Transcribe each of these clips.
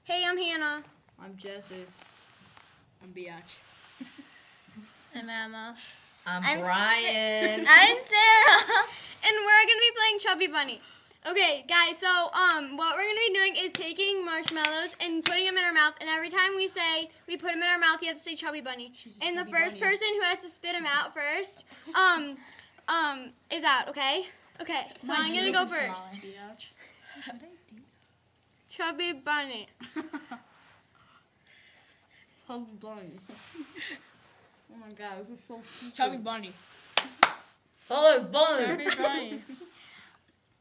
Hey, I'm Hannah. I'm Jesse. I'm Biatch. I'm Emma. I'm Brian. I'm Sarah. And we're gonna be playing Chubby Bunny. Okay, guys, so what we're gonna be doing is taking marshmallows and putting them in our mouth, and every time we say we put them in our mouth, you have to say Chubby Bunny. And the first person who has to spit them out first, is out, okay? Okay, so I'm gonna go first. Biatch. Chubby Bunny. Chubby Bunny. Oh my god, this is so stupid. Chubby Bunny. Hello, Bunny. Chubby Bunny.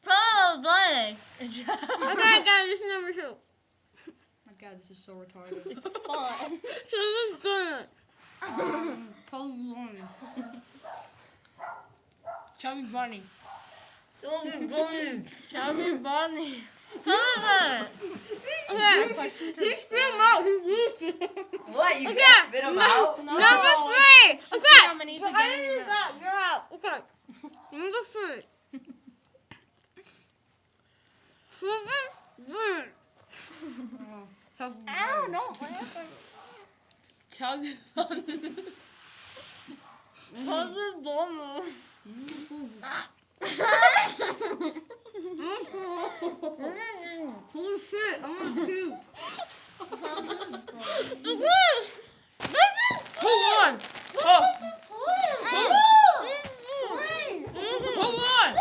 Oh, blood. Okay, guys, this is number 2. Oh my god, this is so retarded. It's fun. Chubby Bunny. Chubby Bunny. Chubby Bunny. Hello, Bunny. Chubby Bunny. Okay, he spit them out. What? You Okay. can't spit them out? Number 3. Okay. how many But to get I in need your that. You're out. Okay. Number 3. Chubby I don't know. Chubby Bunny. Chubby Bunny. Holy shit, I'm gonna puke. Hold on. Oh, hold on.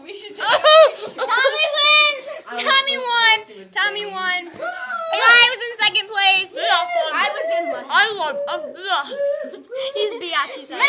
We should Tommy wins! Tommy won! Tommy won! Eli was in second place! I was in one. I love. He's Biatch, he said.